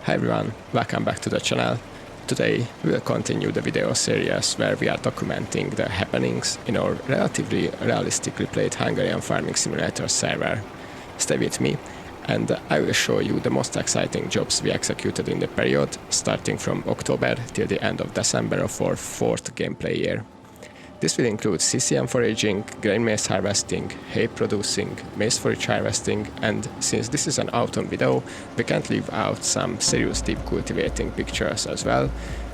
Hi everyone, welcome back to the channel. Today we'll continue the video series where we are documenting the happenings in our relatively realistically played Hungarian farming simulator server. Stay with me and I will show you the most exciting jobs we executed in the period, starting from October till the end of December of our fourth gameplay year. This will include CCM foraging, grain maize harvesting, hay producing, maize forage harvesting, and since this is an autumn video, we can't leave out some serious deep cultivating pictures as well,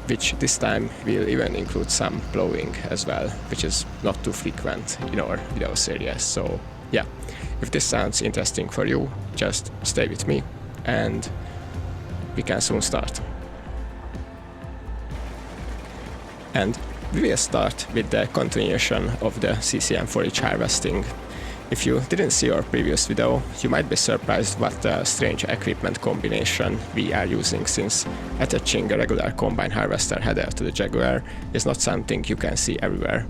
which this time will even include some plowing as well, which is not too frequent in our video series. So yeah, if this sounds interesting for you, just stay with me and we can soon start. And we will start with the continuation of the CCM forage harvesting. If you didn't see our previous video, you might be surprised what a strange equipment combination we are using, since attaching a regular combine harvester header to the Jaguar is not something you can see everywhere.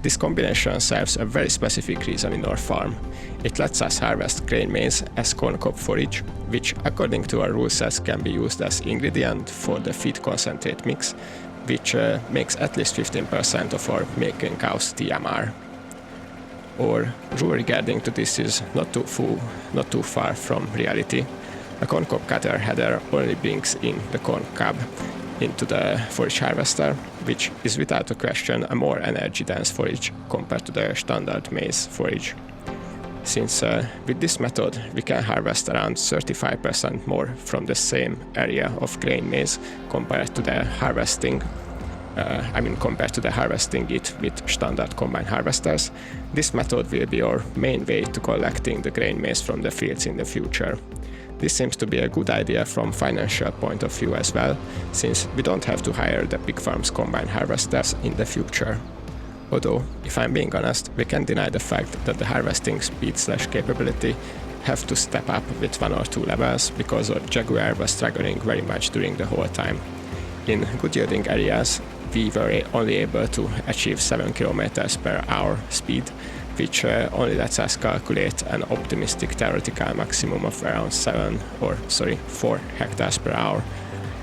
This combination serves a very specific reason in our farm. It lets us harvest grain maize as corn cob forage, which according to our rule sets can be used as ingredient for the feed concentrate mix, which makes at least 15% of our milking cows TMR. Our rule regarding to this is not too far from reality. A corn cob cutter header only brings in the corn cob into the forage harvester, which is without a question a more energy dense forage compared to the standard maize forage. Since with this method we can harvest around 35% more from the same area of grain maize compared to the harvesting it with standard combine harvesters. This method will be our main way to collecting the grain maize from the fields in the future. This seems to be a good idea from financial point of view as well, since we don't have to hire the pig farms combine harvesters in the future. Although, if I'm being honest, we can't deny the fact that the harvesting speed/capability have to step up with 1 or 2 levels, because our Jaguar was struggling very much during the whole time. In good yielding areas, we were only able to achieve 7 km/h speed, which only lets us calculate an optimistic theoretical maximum of around 4 hectares per hour.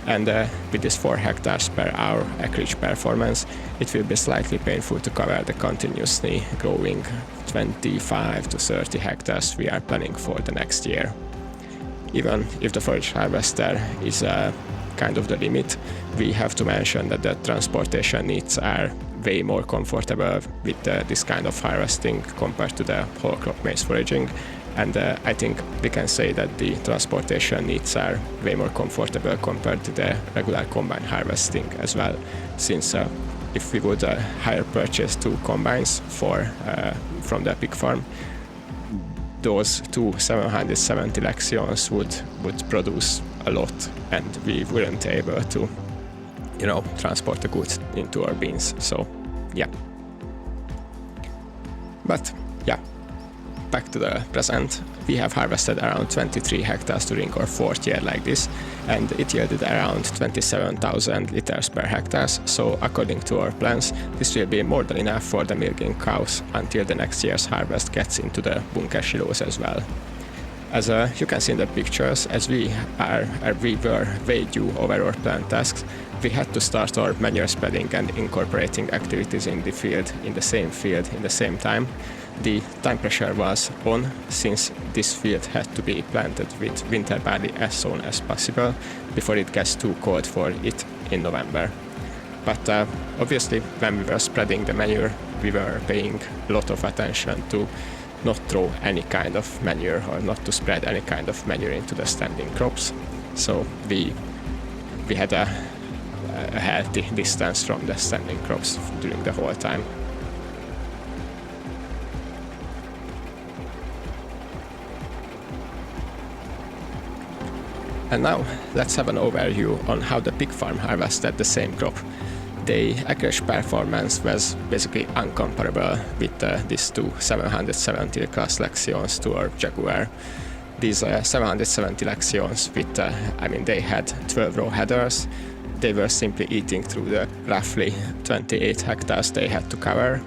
And with this 4 hectares per hour acreage performance, it will be slightly painful to cover the continuously growing 25 to 30 hectares we are planning for the next year. Even if the forage harvester is kind of the limit, we have to mention that the transportation needs are way more comfortable with this kind of harvesting compared to the whole crop maize foraging. And I think we can say that the transportation needs are way more comfortable compared to the regular combine harvesting as well, since if we would hire purchase 2 combines from the pig farm, those 2 770 Lexions would produce a lot, and we weren't able to, transport the goods into our bins. So yeah. But yeah, back to the present. We have harvested around 23 hectares during our 4th year like this, and it yielded around 27,000 liters per hectare. So according to our plans, this will be more than enough for the milking cows until the next year's harvest gets into the bunker silos as well. As you can see in the pictures, as we were way due over our planned tasks, we had to start our manure spreading and incorporating activities in the same field in the same time. The time pressure was on, since this field had to be planted with winter barley as soon as possible before it gets too cold for it in November. But obviously when we were spreading the manure, we were paying a lot of attention to not throw any kind of manure or not to spread any kind of manure into the standing crops. So we had a healthy distance from the standing crops during the whole time. And now let's have an overview on how the pig farm harvested the same crop. The acreage performance was basically incomparable with these 2 770 class Lexions to our Jaguar. These 770 Lexions they had 12 row headers. They were simply eating through the roughly 28 hectares they had to cover.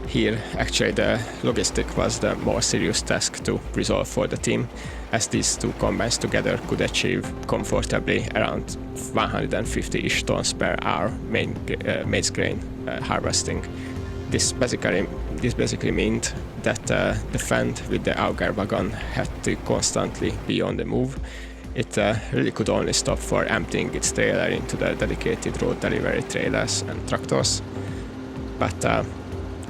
Here, actually, the logistic was the more serious task to resolve for the team, as these two combines together could achieve comfortably around 150-ish tons per hour maize grain harvesting. This basically meant that the Fendt with the auger wagon had to constantly be on the move. It really could only stop for emptying its trailer into the dedicated road delivery trailers and tractors. But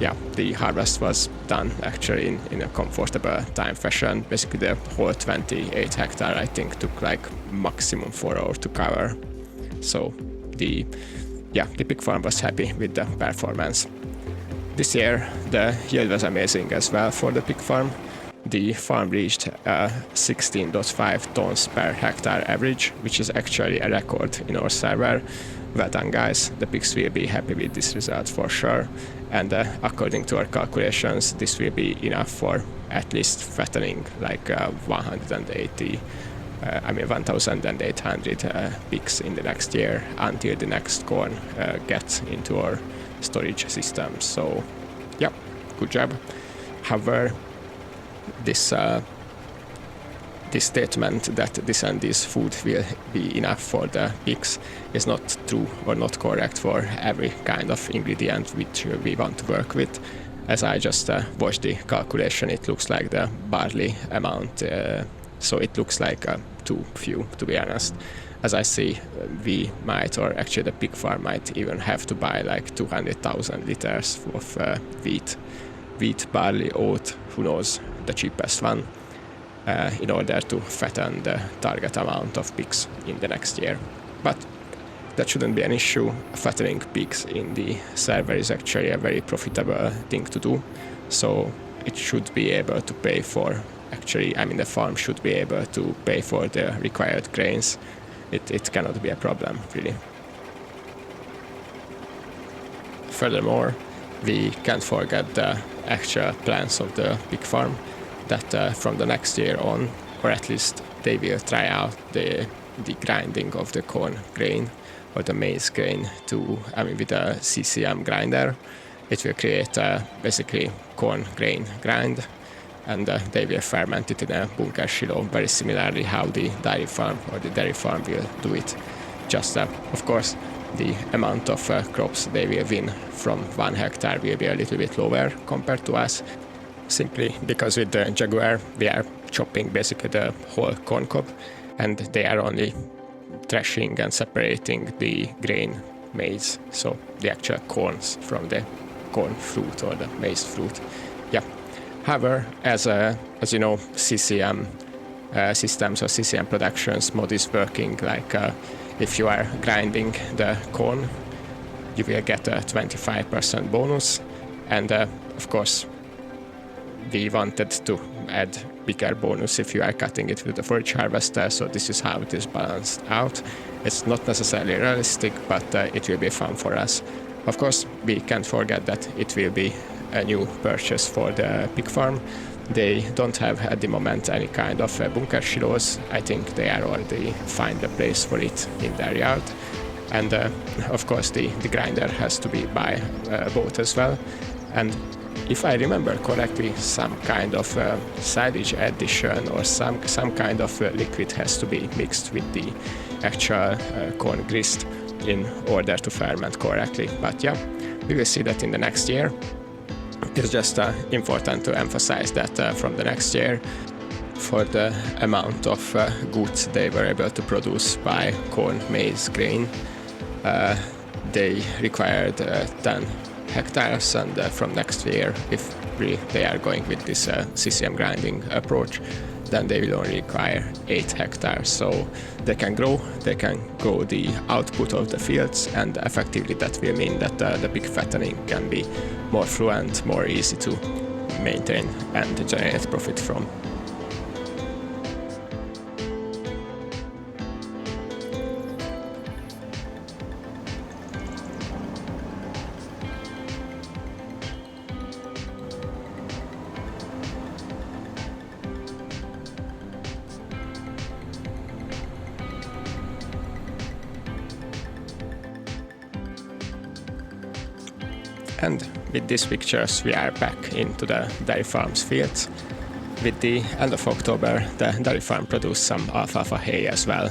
yeah, the harvest was done actually in a comfortable time fashion. Basically the whole 28 hectare I think took like maximum 4 hours to cover. So the pig farm was happy with the performance. This year the yield was amazing as well for the pig farm. The farm reached 16.5 tons per hectare average, which is actually a record in our server. Well done guys, the pigs will be happy with this result for sure, and according to our calculations this will be enough for at least fattening like 1,800 pigs in the next year until the next corn gets into our storage system. So yeah, good job. However, this statement that this and this food will be enough for the pigs is not true or not correct for every kind of ingredient which we want to work with. As I just watched the calculation, it looks like the barley amount, so it looks like too few, to be honest. As I see, we might, or actually the pig farm might even have to buy like 200,000 liters of wheat, barley, oat, who knows, the cheapest one, in order to fatten the target amount of pigs in the next year. But that shouldn't be an issue. Fattening pigs in the server is actually a very profitable thing to do, so it should be able to pay for, the farm should be able to pay for the required grains. It cannot be a problem, really. Furthermore, we can't forget the actual plans of the pig farm, that from the next year on, or at least they will try out the grinding of the corn grain or the maize grain with a CCM grinder. It will create basically corn grain grind, and they will ferment it in a bunker silo, very similarly how the dairy farm will do it. Just of course the amount of crops they will win from 1 hectare will be a little bit lower compared to us, simply because with the Jaguar we are chopping basically the whole corn cob, and they are only threshing and separating the grain maize, so the actual corns from the corn fruit or the maize fruit. Yeah. However, as you know, CCM systems or CCM productions mode is working like if you are grinding the corn, you will get a 25% bonus, and of course we wanted to add bigger bonus if you are cutting it with the forage harvester, so this is how it is balanced out. It's not necessarily realistic, but it will be fun for us. Of course, we can't forget that it will be a new purchase for the pig farm. They don't have at the moment any kind of bunker silos. I think they are already find a place for it in their yard. And of course the grinder has to be by boat as well. And if I remember correctly, some kind of silage addition or some kind of liquid has to be mixed with the actual corn grist in order to ferment correctly. But yeah, we will see that in the next year. It's just important to emphasize that from the next year, for the amount of goods they were able to produce by corn maize grain, they required 10 hectares, and from next year, if they are going with this CCM grinding approach, then they will only require 8 hectares. So they can grow the output of the fields, and effectively that will mean that the pig fattening can be more fluent, more easy to maintain and generate profit from. And with these pictures we are back into the dairy farm's fields. with the end of October, the dairy farm produced some alfalfa hay as well.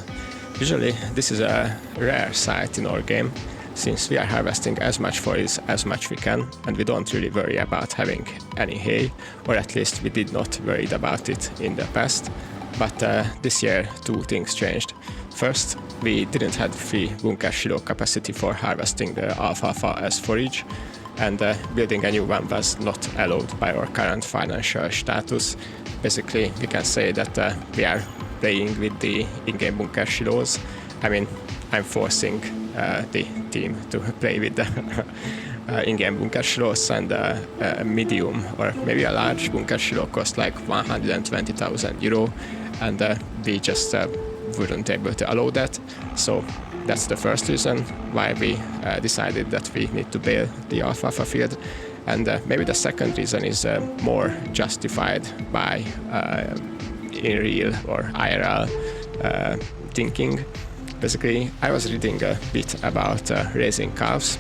Usually, this is a rare sight in our game, since we are harvesting as much forage as much we can, and we don't really worry about having any hay, or at least we did not worry about it in the past. But this year, two things changed. First, we didn't have free bunker-silo capacity for harvesting the alfalfa as forage, and building a new one was not allowed by our current financial status. Basically, we can say that we are playing with the in-game bunker-silos. I mean, I'm forcing the team to play with the in-game bunker-silos, and a medium or maybe a large bunker-silo cost like 120,000 euro, and we just weren't able to allow that. So that's the first reason why we decided that we need to bail the alfalfa field. And maybe the second reason is more justified by in real or IRL thinking. Basically, I was reading a bit about raising calves,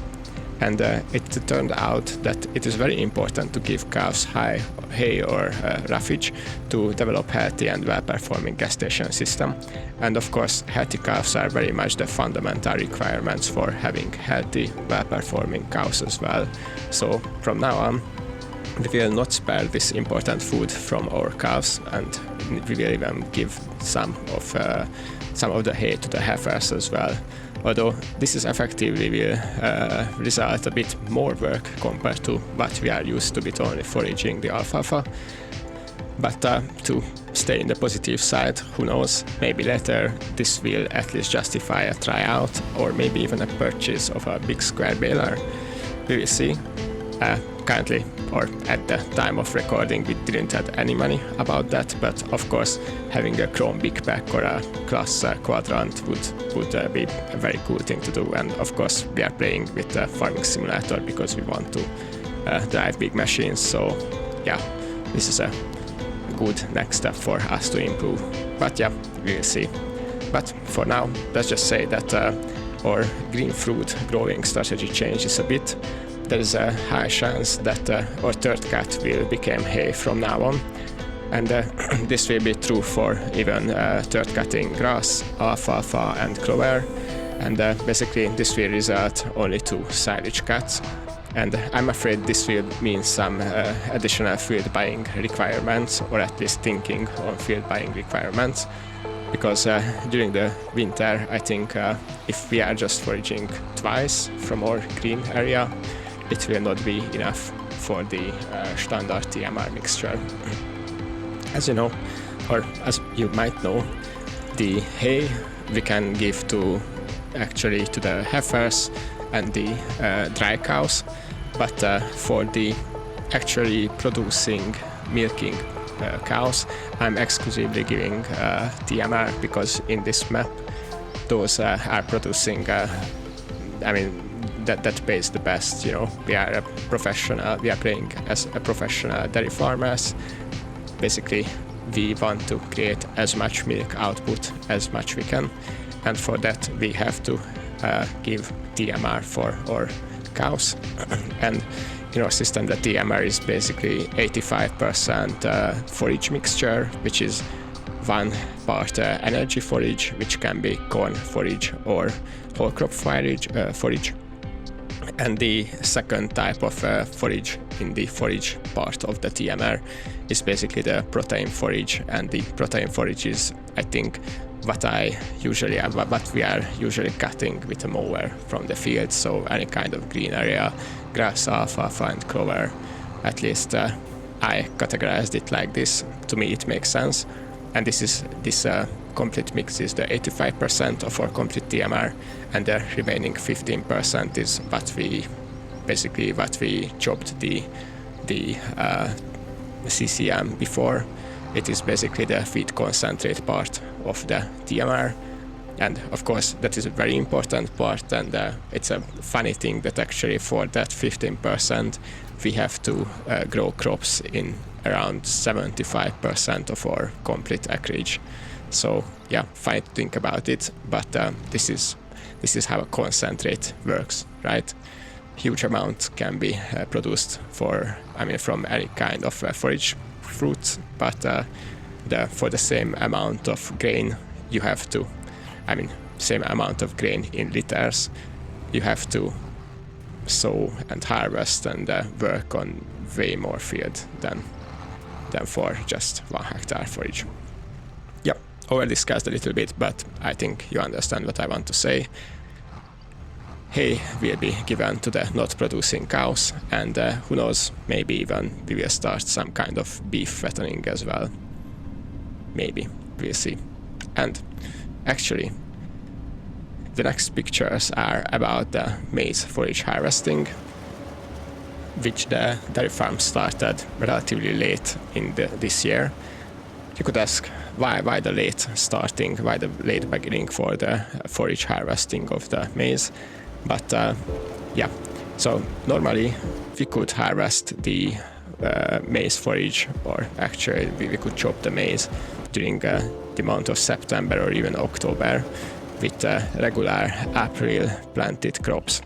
and it turned out that it is very important to give calves hay or roughage to develop healthy and well-performing gestation system. And of course, healthy calves are very much the fundamental requirements for having healthy, well-performing cows as well. So from now on, we will not spare this important food from our calves, and we will even give some of the hay to the heifers as well. Although this is effectively will result a bit more work compared to what we are used to with only foraging the alfalfa. But to stay in the positive side, who knows, maybe later this will at least justify a tryout or maybe even a purchase of a big square baler. We will see. Currently, or at the time of recording, we didn't have any money about that, but of course having a chrome big pack or a class quadrant would be a very cool thing to do. And of course we are playing with the farming simulator because we want to drive big machines. So yeah, this is a good next step for us to improve. But yeah, we will see. But for now, let's just say that our green fruit growing strategy changes a bit. There is a high chance that our third cut will become hay from now on, and this will be true for even third cutting grass, alfalfa and clover, and basically this will result only to silage cuts. And I'm afraid this will mean some additional field buying requirements, or at least thinking on field buying requirements, because during the winter I think if we are just foraging twice from our green area, it will not be enough for the standard TMR mixture. As you know, or as you might know, the hay we can give to the heifers and the dry cows, but for the actually producing, milking cows, I'm exclusively giving TMR, because in this map those are producing that pays the best. You know, we are a professional, we are playing as a professional dairy farmers. Basically, we want to create as much milk output as much we can, and for that we have to give TMR for our cows. And in our system, the TMR is basically 85% forage mixture, which is one part energy forage, which can be corn forage or whole crop forage, and the second type of forage in the forage part of the TMR is basically the protein forage, and the protein forage is, I think, what we are usually cutting with a mower from the field. So any kind of green area, grass, alfalfa and clover. At least I categorized it like this. To me it makes sense. And this complete mix is the 85% of our complete TMR, and the remaining 15% is what we chopped the CCM before. It is basically the feed concentrate part of the TMR, and of course that is a very important part. And it's a funny thing that actually for that 15% we have to grow crops in around 75% of our complete acreage. So yeah, fine to think about it, but this is how a concentrate works, right? Huge amount can be produced from any kind of forage fruits, but for the same amount of grain you have to, same amount of grain in liters, you have to sow and harvest and work on way more field than for just 1 hectare forage. Yeah, over discussed a little bit, but I think you understand what I want to say. Hay will be given to the not producing cows, and who knows, maybe even we will start some kind of beef fattening as well. Maybe, we'll see. And actually, the next pictures are about the maize forage harvesting, which the dairy farm started relatively late in this year. You could ask why the late starting, why the late beginning for the forage harvesting of the maize. But yeah, so normally we could harvest the maize forage, or actually we could chop the maize during the month of September or even October with regular April planted crops.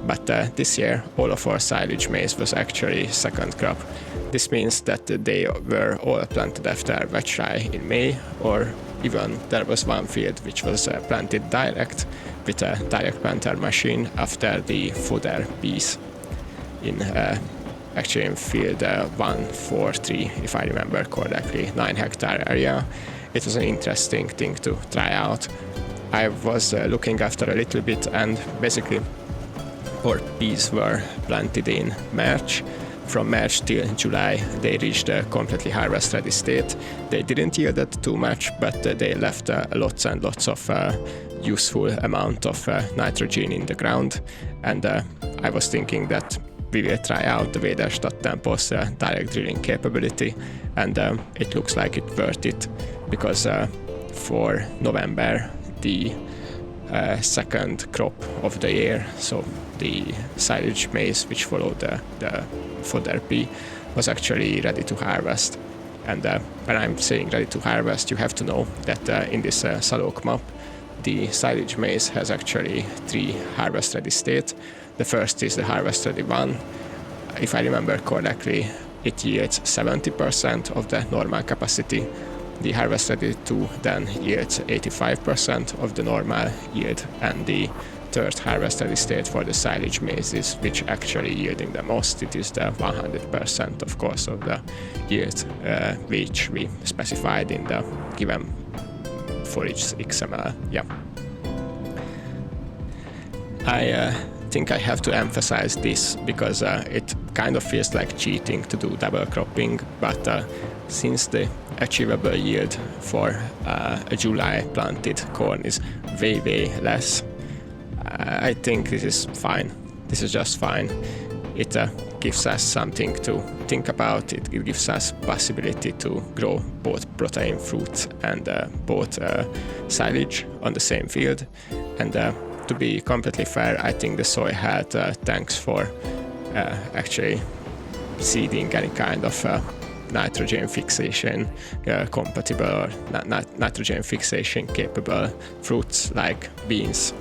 But this year all of our silage maize was actually second crop. This means that they were all planted after wet dry in May, or even there was one field which was planted direct with a direct planter machine after the fodder piece in actually in field 143, if I remember correctly, 9 hectare area. It was an interesting thing to try out. I was looking after a little bit, and basically our peas were planted in March. From March till July they reached a completely harvest ready state. They didn't yield too much, but they left lots and lots of useful amount of nitrogen in the ground, and I was thinking that we will try out the VirtualTSZ direct drilling capability, and it looks like it worth it, because for November the second crop of the year, so the silage maize which followed the fodder pea, was actually ready to harvest. And when I'm saying ready to harvest, you have to know that in this Szalók map the silage maize has actually 3 harvest ready states. The first is the harvest ready one. If I remember correctly, it yields 70% of the normal capacity. The harvest ready 2 then yields 85% of the normal yield, and the third harvest ready state for the silage maize is which actually yielding the most. It is the 100% of course of the yield which we specified in the given forage XML. Yeah. I think I have to emphasize this because it kind of feels like cheating to do double cropping, but since the achievable yield for a July planted corn is way less, I think this is fine. This is just fine. It gives us something to think about. It gives us possibility to grow both protein fruits and both silage on the same field. And to be completely fair, I think the soil had thanks for actually seeding any kind of nitrogen fixation compatible or nitrogen fixation capable fruits like beans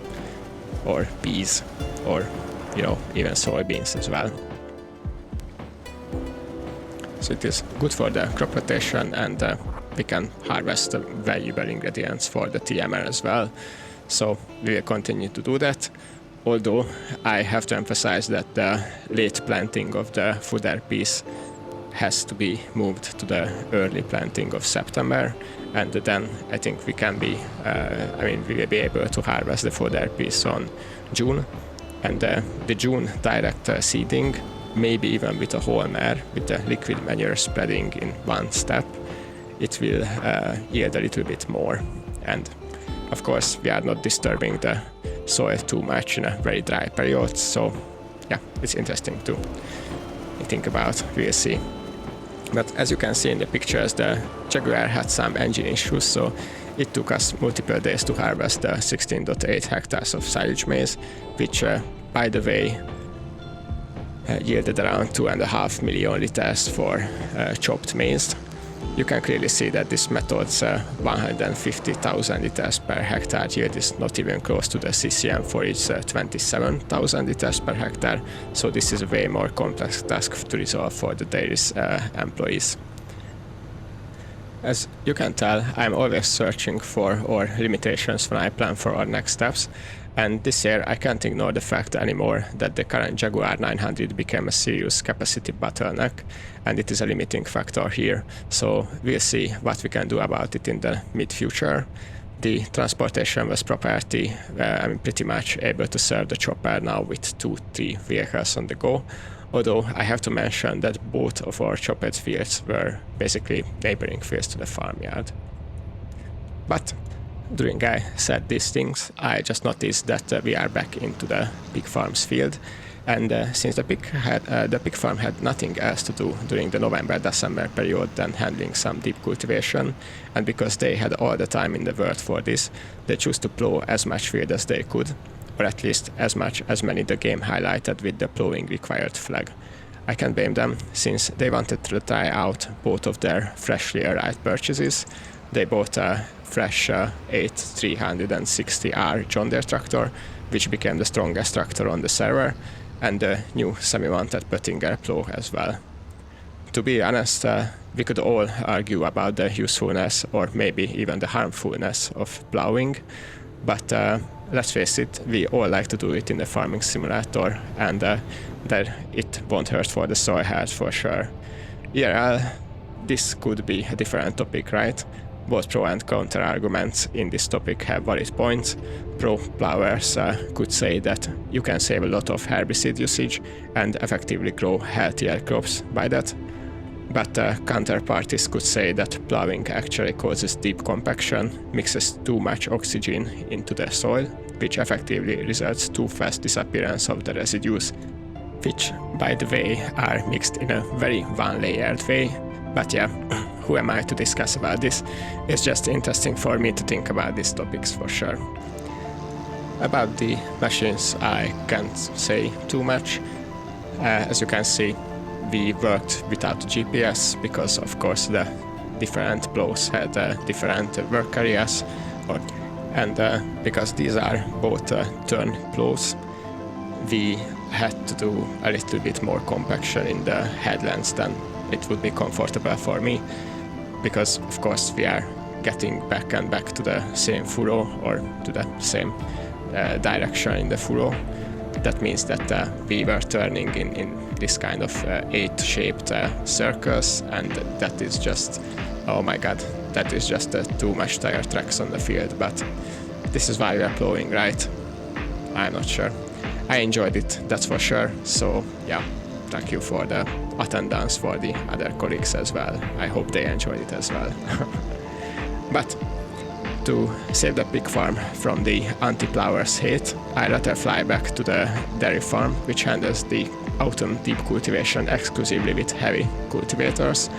or peas, or even soybeans as well. So it is good for the crop rotation, and we can harvest valuable ingredients for the TMR as well. So we will continue to do that, although I have to emphasize that the late planting of the fodder piece has to be moved to the early planting of September, and then I think we can be, we will be able to harvest the fodder piece on June, and the June direct seeding, maybe even with a whole mare, with the liquid manure spreading in one step, it will yield a little bit more. And of course we are not disturbing the soil too much in a very dry period, so yeah, it's interesting to think about. We'll see. But as you can see in the pictures, the Jaguar had some engine issues, so it took us multiple days to harvest the 16.8 hectares of silage maize, which, by the way, yielded around 2.5 million liters for chopped maize. You can clearly see that this method's 150,000 liters per hectare yield is not even close to the CCM for its 27,000 liters per hectare, so this is a way more complex task to resolve for the dairy's employees. As you can tell, I'm always searching for or limitations when I plan for our next steps, and this year I can't ignore the fact anymore that the current Jaguar 900 became a serious capacity bottleneck, and it is a limiting factor here, so we'll see what we can do about it in the mid-future. The transportation was property, I'm pretty much able to serve the chopper now with 2-3 vehicles on the go. Although I have to mention that both of our chopped fields were basically neighboring fields to the farmyard. But during I said these things, I just noticed that we are back into the pig farm's field, and since the pig farm had nothing else to do during the November-December period than handling some deep cultivation, and because they had all the time in the world for this, they chose to plow as much field as they could, or at least as many the game highlighted with the plowing required flag. I can't blame them, since they wanted to try out both of their freshly arrived purchases. They bought a fresh 8360R John Deere tractor, which became the strongest tractor on the server, and the new semi-mounted Pöttinger plow as well. To be honest, we could all argue about the usefulness or maybe even the harmfulness of plowing, but let's face it, we all like to do it in the farming simulator, and that it won't hurt for the soil health for sure. IRL, this could be a different topic, right? Both pro and counter arguments in this topic have valid points. Pro plowers could say that you can save a lot of herbicide usage and effectively grow healthier crops by that. But counterparties could say that plowing actually causes deep compaction, mixes too much oxygen into the soil, which effectively results too fast disappearance of the residues, which, by the way, are mixed in a very one-layered way. But yeah, who am I to discuss about this? It's just interesting for me to think about these topics for sure. About the machines, I can't say too much. As you can see, we worked without GPS because, of course, the different plows had different work areas, and because these are both turn plows, we had to do a little bit more compaction in the headlands than it would be comfortable for me, because of course we are getting back and back to the same furrow or to the same direction in the furrow. That means that we were turning in this kind of 8-shaped circles, and that is just, oh my god, that is just too much tire tracks on the field. But this is why we are plowing, right? I'm not sure. I enjoyed it, that's for sure. So yeah, thank you for the attendance for the other colleagues as well. I hope they enjoyed it as well. But to save the pig farm from the anti-plowers hate, I rather fly back to the dairy farm, which handles the autumn deep cultivation exclusively with heavy cultivators,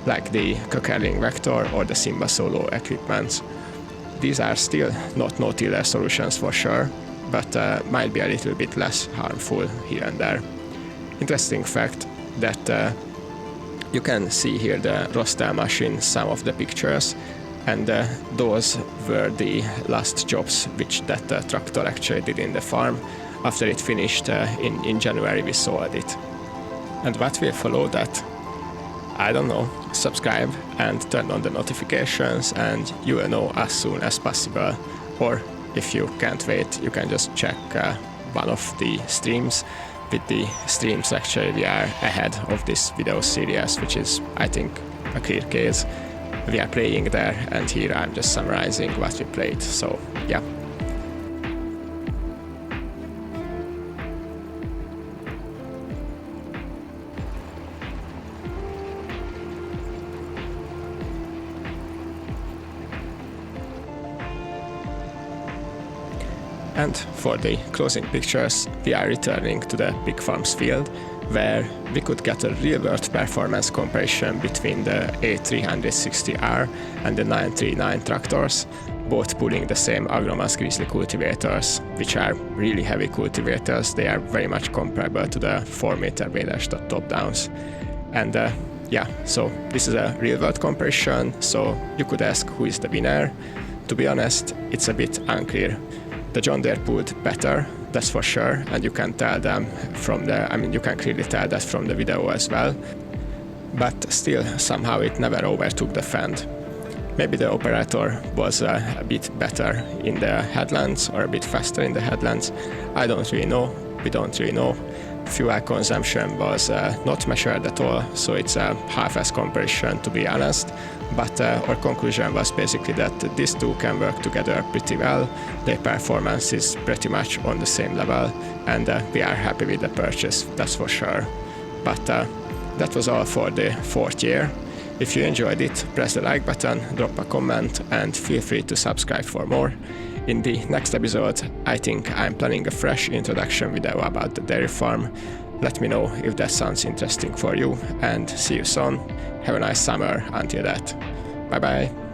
like the Hungarian Vector or the Simba Solo equipment. These are still not no-tiller solutions for sure, but might be a little bit less harmful here and there. Interesting fact that you can see here the Rostelmash in some of the pictures, and those were the last jobs which that tractor actually did in the farm. After it finished in January, we sold it. And what will follow that? I don't know. Subscribe and turn on the notifications, and you will know as soon as possible. Or if you can't wait, you can just check one of the streams. With the streams, actually, we are ahead of this video series, which is, I think, a clear case. We are playing there, and here I'm just summarizing what we played, so yeah. And for the closing pictures, we are returning to the pig farm's field, where we could get a real-world performance comparison between the A360R and the 939 tractors, both pulling the same Agromass Grizzly cultivators, which are really heavy cultivators. They are very much comparable to the 4-meter Wäderstadt top-downs. And yeah, so this is a real-world comparison, so you could ask who is the winner. To be honest, it's a bit unclear. The John Deere pulled better, that's for sure, and you can tell them from you can clearly tell that from the video as well. But still, somehow it never overtook the Fendt. Maybe the operator was a bit better in the headlands or a bit faster in the headlands. I don't really know. We don't really know. Fuel consumption was not measured at all, so it's a half-ass comparison, to be honest. But our conclusion was basically that these two can work together pretty well. Their performance is pretty much on the same level, and we are happy with the purchase, that's for sure. But that was all for the 4th year. If you enjoyed it, press the like button, drop a comment, and feel free to subscribe for more. In the next episode, I think I'm planning a fresh introduction video about the dairy farm. Let me know if that sounds interesting for you, and see you soon. Have a nice summer until that. Bye bye.